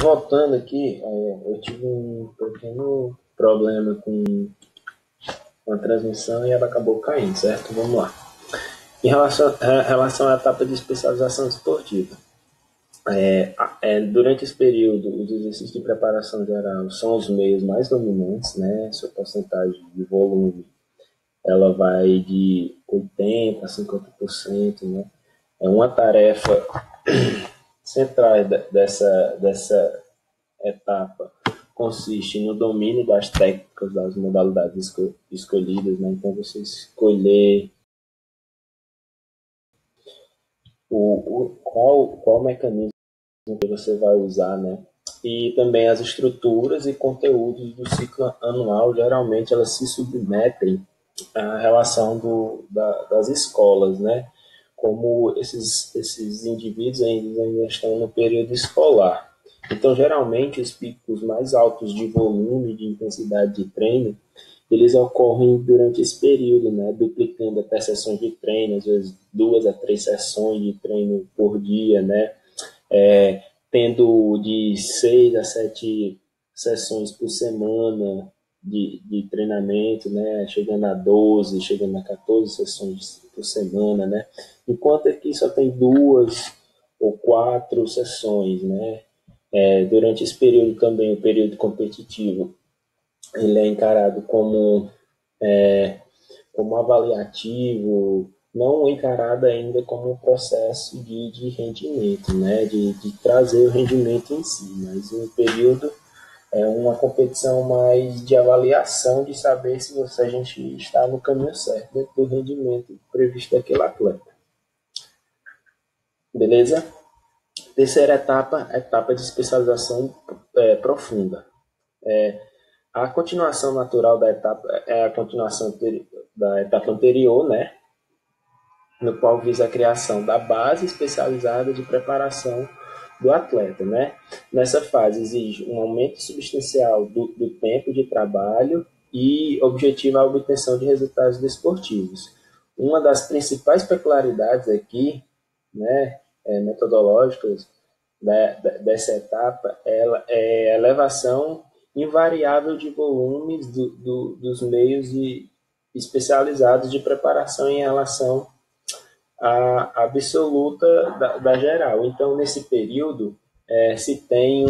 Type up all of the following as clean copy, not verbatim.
voltando aqui, eu tive um pequeno problema com a transmissão e ela acabou caindo, certo? Vamos lá. Em relação à etapa de especialização esportiva, durante esse período, os exercícios de preparação geral são os meios mais dominantes, né? Sua porcentagem de volume, ela vai de 80% a 50%, né? É uma tarefa central dessa etapa consiste no domínio das técnicas, das modalidades escolhidas, né? Então, você escolher qual mecanismo que você vai usar, né? E também as estruturas e conteúdos do ciclo anual, geralmente elas se submetem à relação das escolas, né? Como esses indivíduos ainda estão no período escolar. Então, geralmente, os picos mais altos de volume, de intensidade de treino, eles ocorrem durante esse período, né? Duplicando até sessões de treino, às vezes 2 a 3 sessões de treino por dia, né? Tendo de 6 a 7 sessões por semana de treinamento, né? Chegando a 12, chegando a 14 sessões por semana, né? Enquanto aqui só tem 2 ou 4 sessões, né? Durante esse período também, o período competitivo, ele é encarado como avaliativo, não encarado ainda como um processo de rendimento, né? De trazer o rendimento em si, mas o período é uma competição mais de avaliação, de saber se a gente está no caminho certo, dentro do rendimento previsto daquele atleta. Beleza? Terceira etapa, etapa de especialização profunda. A continuação natural da etapa é a continuação da etapa anterior, né? No qual visa a criação da base especializada de preparação do atleta, né? Nessa fase exige um aumento substancial do tempo de trabalho e objetiva a obtenção de resultados desportivos. Uma das principais peculiaridades aqui, né, metodológicas dessa etapa é a elevação invariável de volumes dos meios especializados de preparação em relação à absoluta da geral. Então, nesse período, se tem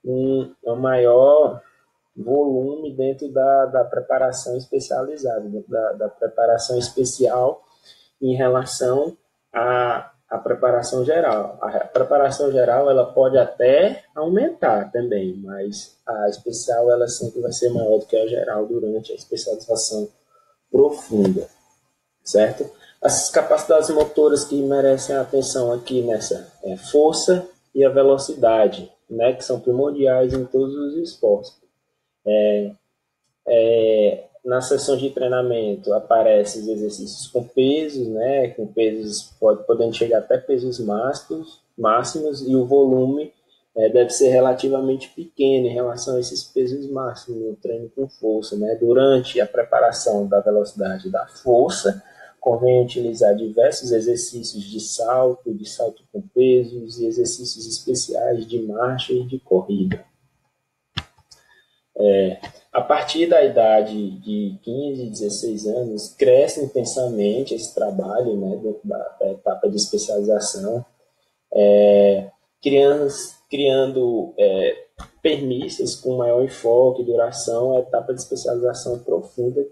um maior volume dentro da preparação especializada, da preparação especial em relação à preparação geral. A preparação geral ela pode até aumentar também, mas a especial ela sempre vai ser maior do que a geral durante a especialização profunda, certo? As capacidades motoras que merecem a atenção aqui nessa força e a velocidade, né, que são primordiais em todos os esportes. Nas sessões de treinamento aparecem os exercícios com pesos, né, com pesos podendo chegar até pesos máximos e o volume deve ser relativamente pequeno em relação a esses pesos máximos no treino com força, né. Durante a preparação da velocidade e da força, convém utilizar diversos exercícios de salto com pesos e exercícios especiais de marcha e de corrida. A partir da idade de 15, 16 anos, cresce intensamente esse trabalho, né, dentro da etapa de especialização, criando permissas com maior enfoque e duração, a etapa de especialização profunda,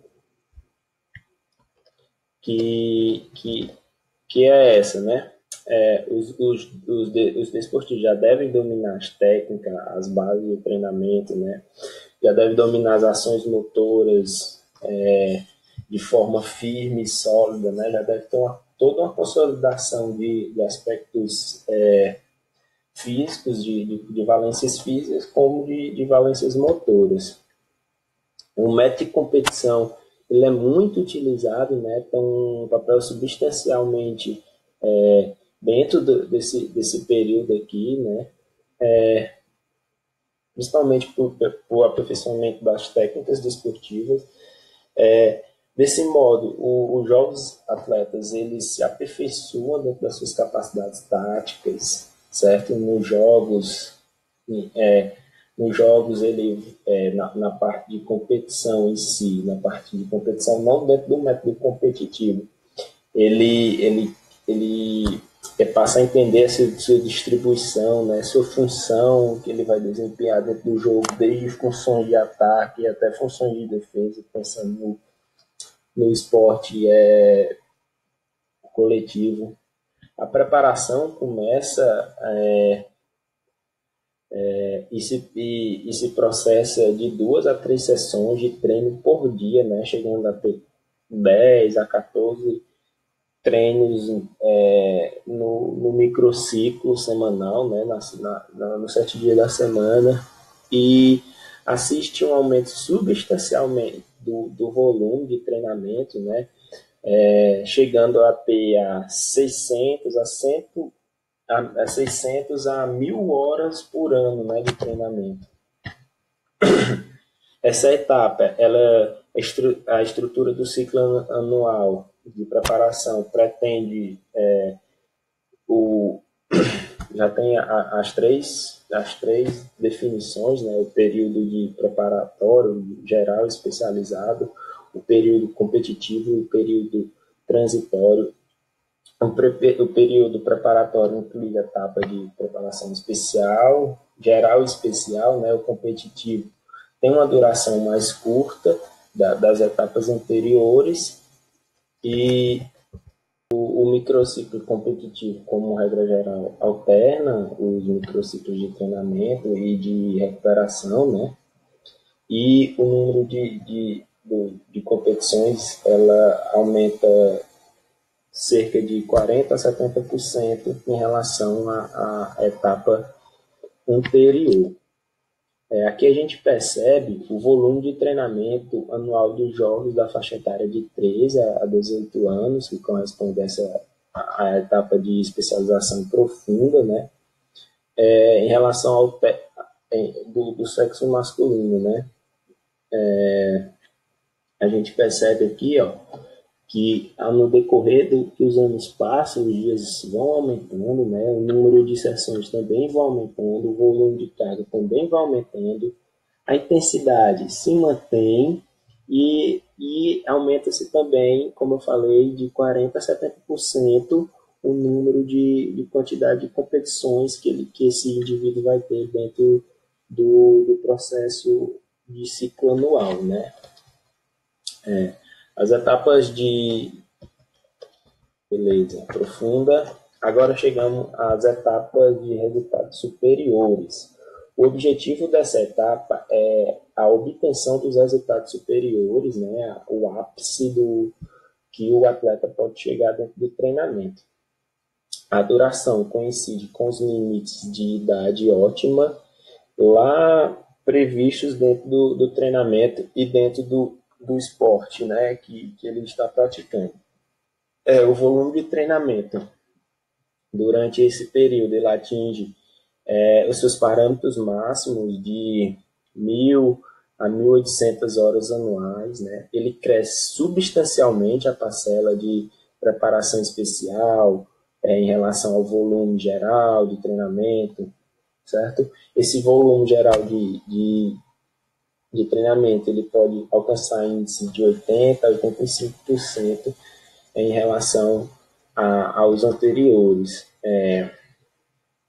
que é essa, né? Os desportistas já devem dominar as técnicas, as bases do treinamento, né? Já devem dominar as ações motoras de forma firme e sólida, né? Já deve ter toda uma consolidação de aspectos físicos, de valências físicas, como de valências motoras. O método de competição ele é muito utilizado, né? Tem um papel substancialmente dentro desse período aqui, né? Principalmente por aperfeiçoamento das técnicas desportivas. Desse modo, os jovens atletas eles se aperfeiçoam dentro das suas capacidades táticas, certo? Nos jogos nos jogos, na parte de competição em si, na parte de competição, não dentro do método competitivo, ele passa a entender essa sua distribuição, né, sua função que ele vai desempenhar dentro do jogo, desde funções de ataque até funções de defesa, pensando no esporte coletivo. A preparação começa e se processa de 2 a 3 sessões de treino por dia, né, chegando a ter 10 a 14 treinos no microciclo semanal, né, no 7 dias da semana, e assiste um aumento substancialmente do volume de treinamento, né, chegando a ter 600 a 1.000 horas por ano, né, de treinamento. Essa etapa, a estrutura do ciclo anual de preparação pretende já tem as três definições, né? O período de preparatório geral especializado, o período competitivo e o período transitório. O período preparatório inclui a etapa de preparação especial, geral e especial, né? O competitivo tem uma duração mais curta das etapas anteriores, e o microciclo competitivo, como regra geral, alterna os microciclos de treinamento e de recuperação, né? E o número de competições ela aumenta cerca de 40% a 70% em relação à etapa anterior. Aqui a gente percebe o volume de treinamento anual dos jovens da faixa etária de 13 a 18 anos, que corresponde à etapa de especialização profunda, né? Em relação do sexo masculino, né? A gente percebe aqui, que no decorrer que os anos passam, os dias vão aumentando, né? O número de sessões também vai aumentando, o volume de carga também vai aumentando, a intensidade se mantém e aumenta-se também, como eu falei, de 40% a 70% o número de quantidade de competições que esse indivíduo vai ter dentro do processo de ciclo anual, né? As etapas de beleza profunda. Agora chegamos às etapas de resultados superiores. O objetivo dessa etapa é a obtenção dos resultados superiores, né, o ápice do que o atleta pode chegar dentro do treinamento. A duração coincide com os limites de idade ótima lá previstos dentro do treinamento e dentro do esporte, né, que ele está praticando. O volume de treinamento durante esse período ele atinge os seus parâmetros máximos de 1.000 a 1.800 horas anuais, né? Ele cresce substancialmente a parcela de preparação especial em relação ao volume geral de treinamento, certo? Esse volume geral de treinamento ele pode alcançar índice de 80% a 85% em relação aos anteriores.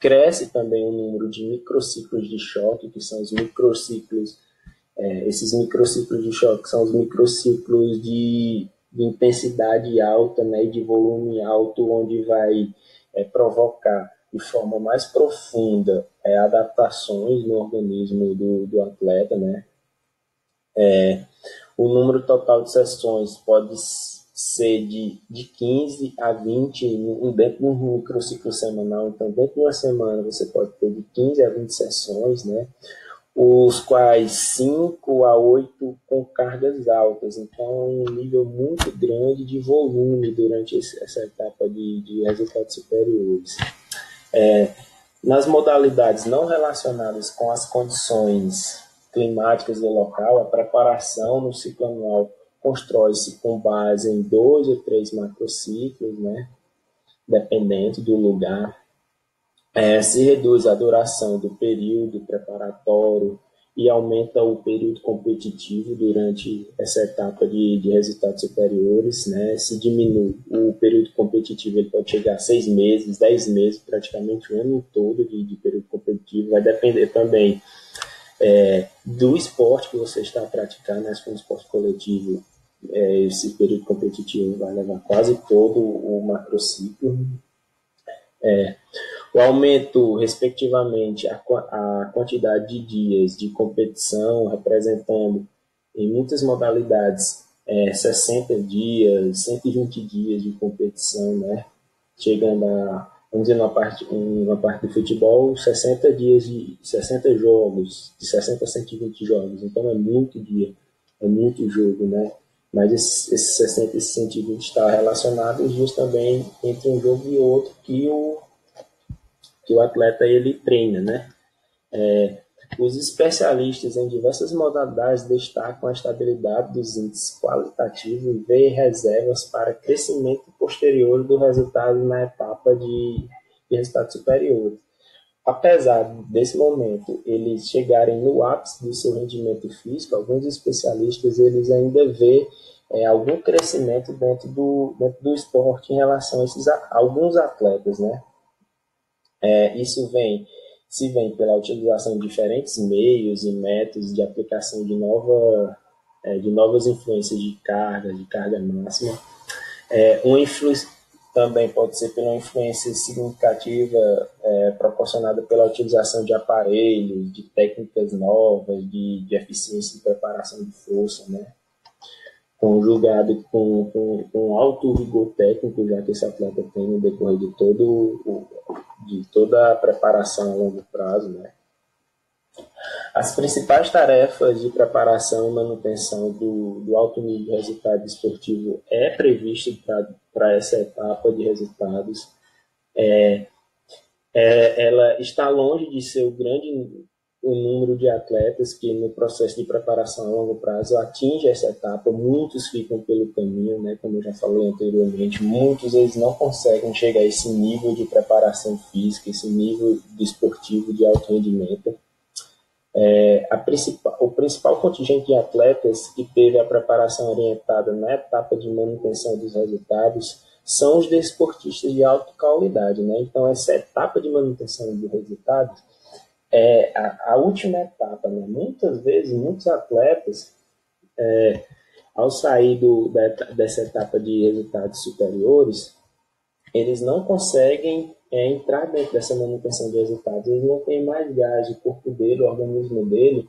Cresce também o número de microciclos de choque, que são os microciclos. Esses microciclos de choque são os microciclos de intensidade alta, né, e de volume alto, onde vai provocar de forma mais profunda adaptações no organismo do atleta, né? O número total de sessões pode ser de 15 a 20 dentro de um microciclo semanal. Então, dentro de uma semana, você pode ter de 15 a 20 sessões, né? Os quais 5 a 8 com cargas altas. Então, é um nível muito grande de volume durante essa etapa de resultados superiores. Nas modalidades não relacionadas com as condições climáticas do local, a preparação no ciclo anual constrói-se com base em 2 ou 3 macrociclos, né? Dependendo do lugar. Se reduz a duração do período preparatório e aumenta o período competitivo durante essa etapa de resultados superiores, né? Se diminui o período competitivo, ele pode chegar a 6 meses, 10 meses, praticamente o ano todo de período competitivo. Vai depender também do esporte que você está praticando, né? Se for um esporte coletivo, esse período competitivo vai levar quase todo o macrociclo. O aumento, respectivamente, a quantidade de dias de competição, representando em muitas modalidades 60 dias, 120 dias de competição, né? Chegando a, vamos dizer, uma parte do futebol, 60 dias de 60 jogos, de 60 a 120 jogos. Então é muito dia, é muito jogo, né? Mas esses 60 e 120 está relacionado justamente entre um jogo e outro que o atleta ele treina, né? Os especialistas em diversas modalidades destacam a estabilidade dos índices qualitativos e veem reservas para crescimento posterior do resultado na etapa de resultados superiores. Apesar desse momento eles chegarem no ápice do seu rendimento físico, alguns especialistas eles ainda vê algum crescimento dentro do esporte em relação a alguns atletas, né? Isso se vem pela utilização de diferentes meios e métodos de aplicação de novas influências de carga máxima. Uma influência também pode ser pela influência significativa proporcionada pela utilização de aparelhos, de técnicas novas, de eficiência e preparação de força, né? Conjugado com alto rigor técnico, já que esse atleta tem no decorrer de toda a preparação a longo prazo, né? As principais tarefas de preparação e manutenção do alto nível de resultado esportivo previsto para essa etapa de resultados. Ela está longe de ser o número de atletas que no processo de preparação a longo prazo atinge essa etapa. Muitos ficam pelo caminho, né? Como eu já falei anteriormente, muitos eles não conseguem chegar a esse nível de preparação física, esse nível desportivo de alto rendimento. O principal contingente de atletas que teve a preparação orientada na etapa de manutenção dos resultados são os desportistas de alta qualidade, né? Então, essa etapa de manutenção dos resultados é a última etapa, né? Muitas vezes, muitos atletas, ao sair dessa etapa de resultados superiores, eles não conseguem entrar dentro dessa manutenção de resultados, eles não têm mais gás, o corpo dele, o organismo dele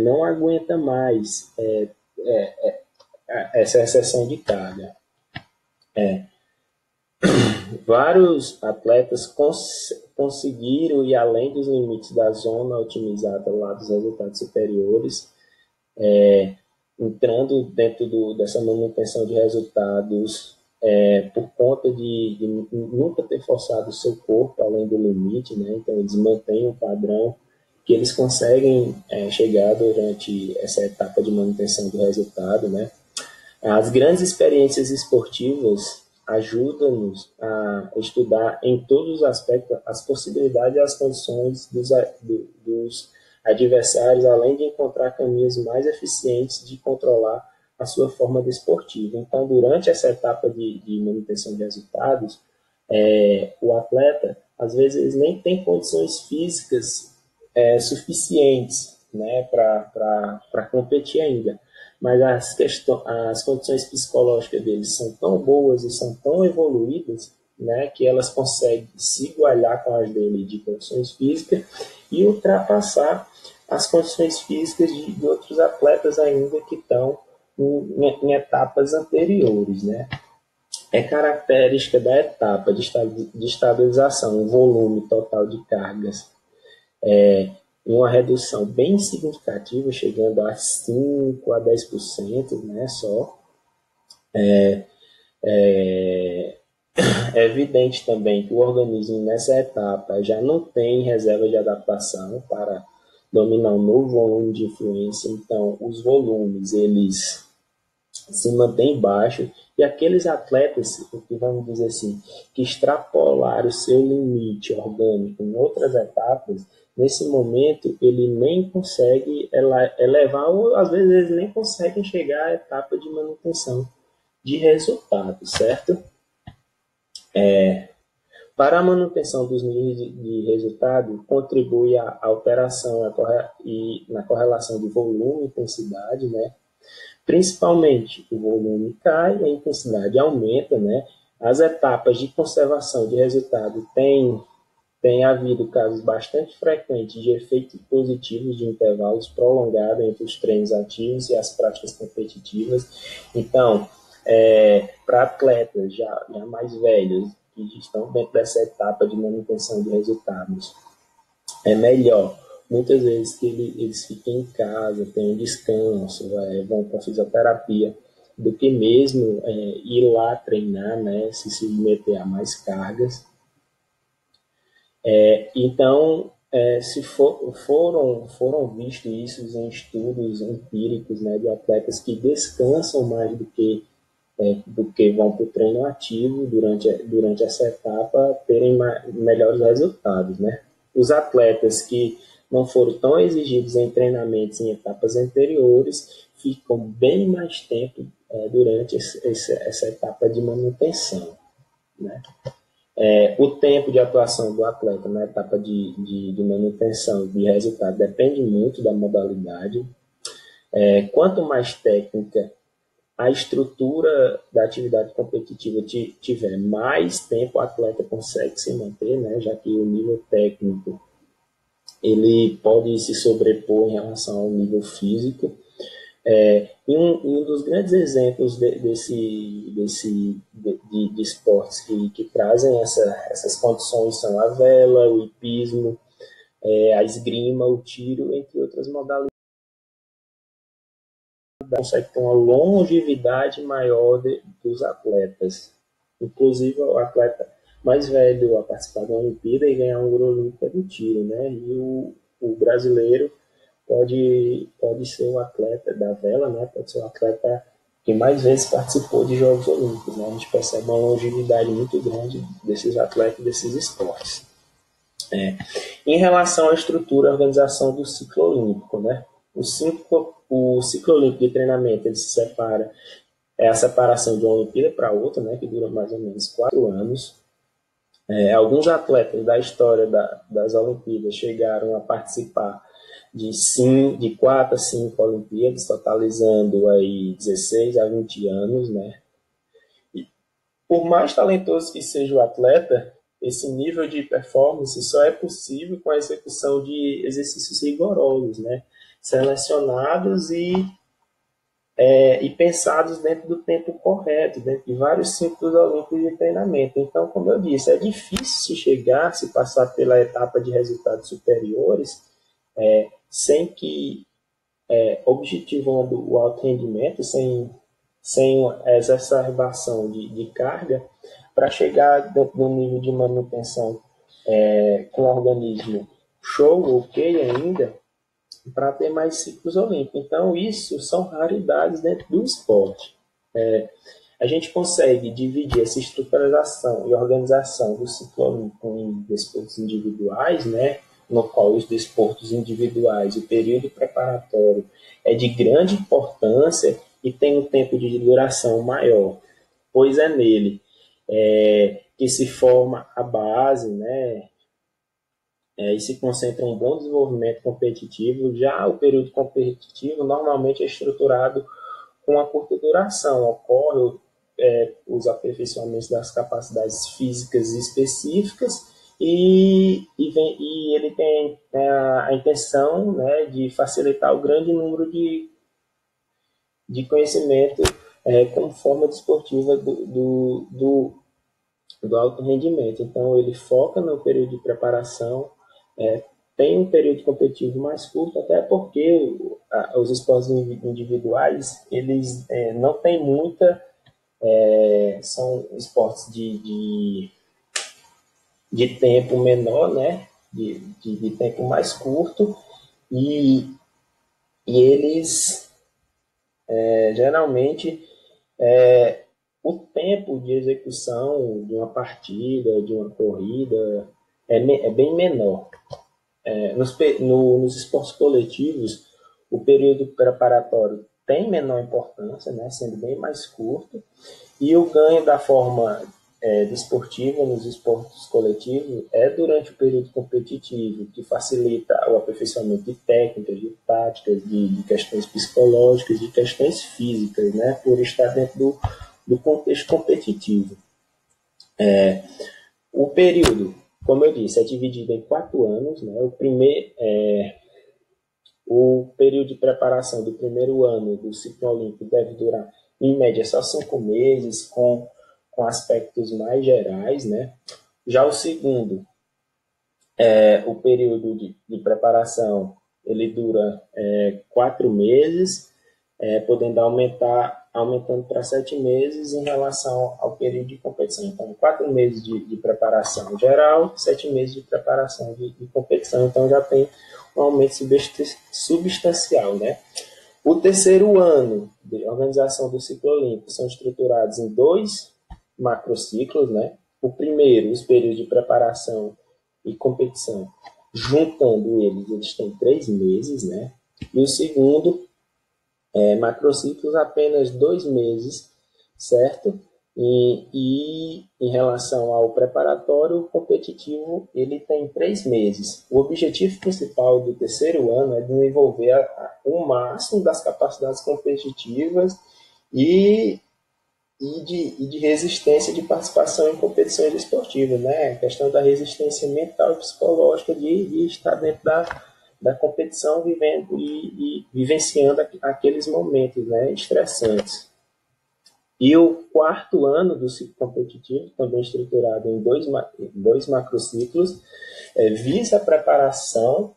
não aguenta mais essa exceção de carga. Vários atletas conseguiram ir além dos limites da zona otimizada lá dos resultados superiores, entrando dentro dessa manutenção de resultados por conta de nunca ter forçado o seu corpo além do limite, né? Então eles mantêm um padrão que eles conseguem chegar durante essa etapa de manutenção do resultado, né? As grandes experiências esportivas ajudam-nos a estudar em todos os aspectos as possibilidades e as condições dos adversários, além de encontrar caminhos mais eficientes de controlar a sua forma desportiva. Então, durante essa etapa de manutenção de resultados, o atleta, às vezes, ele nem tem condições físicas suficientes, né, para competir ainda. Mas as condições psicológicas deles são tão boas e são tão evoluídas, né, que elas conseguem se igualar com as dele de condições físicas e ultrapassar as condições físicas de outros atletas ainda que estão em etapas anteriores, né? É característica da etapa de estabilização, o volume total de cargas, uma redução bem significativa, chegando a 5 a 10%, né, só. É evidente também que o organismo nessa etapa já não tem reserva de adaptação para dominar um novo volume de influência, então os volumes eles se mantém baixo, e aqueles atletas, que vamos dizer assim, que extrapolaram o seu limite orgânico em outras etapas, nesse momento ele nem consegue elevar, ou às vezes eles nem conseguem chegar à etapa de manutenção de resultado, certo? Para a manutenção dos níveis de resultado, contribui a alteração na correlação de volume e intensidade, né? Principalmente o volume cai e a intensidade aumenta, né? As etapas de conservação de resultado tem havido casos bastante frequentes de efeitos positivos de intervalos prolongados entre os treinos ativos e as práticas competitivas. Então, para atletas já mais velhos, que estão dentro dessa etapa de manutenção de resultados, é melhor muitas vezes que eles fiquem em casa, tenham descanso, vão para fisioterapia, do que mesmo ir lá treinar, né, se submeter a mais cargas. Então, se foram vistos isso em estudos empíricos, né, de atletas que descansam mais do que vão para o treino ativo durante essa etapa, terem melhores resultados, né? Os atletas que não foram tão exigidos em treinamentos em etapas anteriores ficam bem mais tempo durante essa etapa de manutenção, né? O tempo de atuação do atleta na etapa de manutenção de resultado depende muito da modalidade. Quanto mais técnica a estrutura da atividade competitiva tiver, mais tempo o atleta consegue se manter, né? Já que o nível técnico ele pode se sobrepor em relação ao nível físico. E um dos grandes exemplos de esportes que trazem essas condições são a vela, o hipismo, a esgrima, o tiro, entre outras modalidades. Consegue ter uma longevidade maior dos atletas. Inclusive, o atleta mais velho a participar da Olimpíada e ganhar um ouro olímpico do tiro, né? E o brasileiro pode ser o atleta da vela, né? Pode ser o atleta que mais vezes participou de Jogos Olímpicos, né? A gente percebe uma longevidade muito grande desses atletas, desses esportes. Em relação à estrutura e organização do ciclo olímpico, né? O ciclo olímpico de treinamento ele se separa, a separação de uma Olimpíada para outra, né? Que dura mais ou menos 4 anos. Alguns atletas da história das Olimpíadas chegaram a participar de 4 a 5 Olimpíadas, totalizando aí 16 a 20 anos, né? E por mais talentoso que seja o atleta, esse nível de performance só é possível com a execução de exercícios rigorosos, né? Selecionados e pensados dentro do tempo correto, dentro de vários ciclos olímpicos de treinamento. Então, como eu disse, é difícil se passar pela etapa de resultados superiores, sem que, objetivando o alto rendimento, sem essa exacerbação de carga, para chegar no nível de manutenção com o organismo show, ok ainda, para ter mais ciclos olímpicos. Então, isso são raridades dentro do esporte. A gente consegue dividir essa estruturação e organização do ciclo olímpico em desportos individuais, né? No qual os desportos individuais, o período preparatório é de grande importância e tem um tempo de duração maior, pois é nele que se forma a base, né? E se concentra um bom desenvolvimento competitivo. Já o período competitivo normalmente é estruturado com uma curta duração. Ocorre os aperfeiçoamentos das capacidades físicas específicas e ele tem a intenção, né, de facilitar o grande número de conhecimento como forma desportiva do alto rendimento. Então, ele foca no período de preparação, tem um período competitivo mais curto, até porque os esportes individuais, eles não têm muita... são esportes de tempo menor, né? De tempo mais curto, e eles Geralmente, o tempo de execução de uma partida, de uma corrida, é bem menor. Nos esportes coletivos, o período preparatório tem menor importância, né, sendo bem mais curto, e o ganho da forma desportiva nos esportes coletivos é durante o período competitivo, que facilita o aperfeiçoamento de técnicas, de táticas, de questões psicológicas, de questões físicas, né, por estar dentro do contexto competitivo. O período, como eu disse, é dividido em 4 anos. Né? O período de preparação do primeiro ano do ciclo olímpico deve durar, em média, só 5 meses, com aspectos mais gerais. Né? Já o segundo, o período de preparação, ele dura 4 meses, podendo aumentando para 7 meses em relação ao período de competição. Então, 4 meses de preparação geral, 7 meses de preparação de competição. Então, já tem um aumento substancial. Né? O terceiro ano de organização do ciclo olímpico são estruturados em 2 macrociclos. Né? O primeiro, os períodos de preparação e competição, juntando eles têm 3 meses. Né? E o segundo, macrociclos, apenas 2 meses, certo? E em relação ao preparatório, o competitivo, ele tem 3 meses. O objetivo principal do terceiro ano é desenvolver o máximo das capacidades competitivas e de resistência de participação em competições esportivas, né? A questão da resistência mental e psicológica de estar dentro da competição, vivendo e vivenciando aqueles momentos, né, estressantes. E o quarto ano do ciclo competitivo, também estruturado em 2 macrociclos, visa a preparação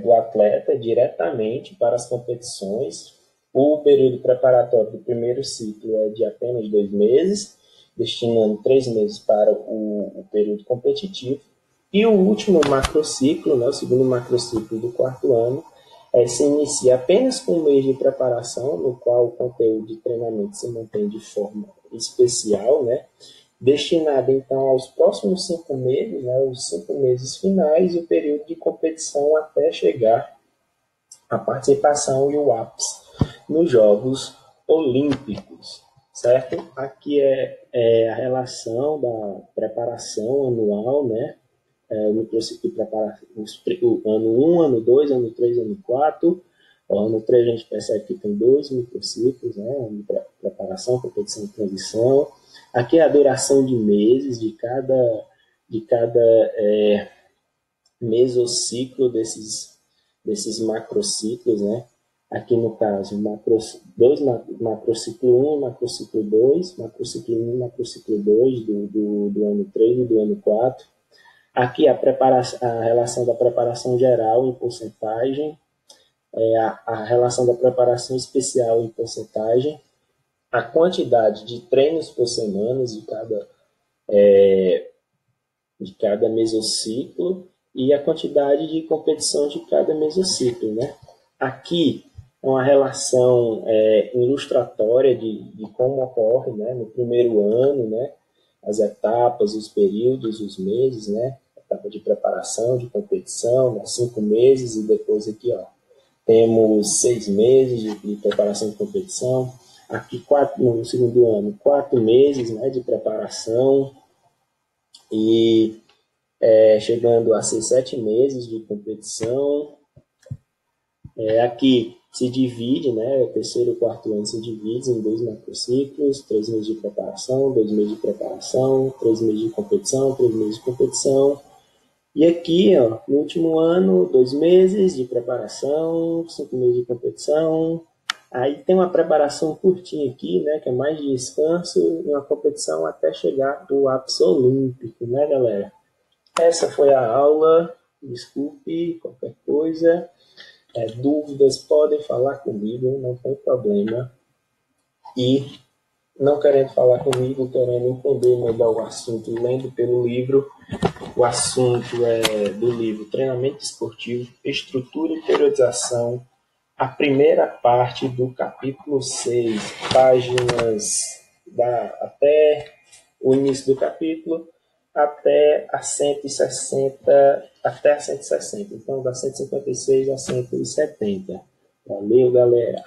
do atleta diretamente para as competições. O período preparatório do primeiro ciclo é de apenas 2 meses, destinando 3 meses para o período competitivo. E o último macrociclo, né, o segundo macrociclo do quarto ano, se inicia apenas com 1 mês de preparação, no qual o conteúdo de treinamento se mantém de forma especial, né, destinado então aos próximos 5 meses, né, os 5 meses finais, e o período de competição até chegar à participação e o ápice nos Jogos Olímpicos, certo? Aqui é a relação da preparação anual, né? O microciclo de preparação, o ano 1, ano 2, ano 3, ano 4. O ano 3 a gente percebe que tem 2 microciclos, né? Ano de preparação, competição e transição. Aqui é a duração de meses de cada mesociclo desses macrociclos, né? Aqui no caso, macrociclo 1, macrociclo 2, macrociclo 1, macrociclo 2 do ano 3 e do ano 4. Aqui a relação da preparação geral em porcentagem, a relação da preparação especial em porcentagem, a quantidade de treinos por semana de cada mesociclo e a quantidade de competição de cada mesociclo. Né? Aqui é uma relação ilustratória de como ocorre, né, no primeiro ano, né, as etapas, os períodos, os meses, né, etapa de preparação, de competição, 5 meses, e depois aqui, ó, temos 6 meses de preparação de competição. Aqui, no segundo ano, 4 meses, né, de preparação, e chegando a ser 7 meses de competição. Aqui se divide, né, o terceiro e o quarto ano se divide em 2 macrociclos, 3 meses de preparação, 2 meses de preparação, 3 meses de competição, 3 meses de competição. E aqui, ó, no último ano, 2 meses de preparação, 5 meses de competição. Aí tem uma preparação curtinha aqui, né, que é mais de descanso, e uma competição até chegar ao ápice olímpico, né, galera? Essa foi a aula. Desculpe qualquer coisa. Dúvidas, podem falar comigo, não tem problema. E não querendo falar comigo, querendo entender melhor o assunto, lendo pelo livro, o assunto é do livro Treinamento Esportivo, Estrutura e Periodização a primeira parte do capítulo 6, páginas até o início do capítulo, até a 160, até a 160. Então, da 156 a 170. Valeu, galera!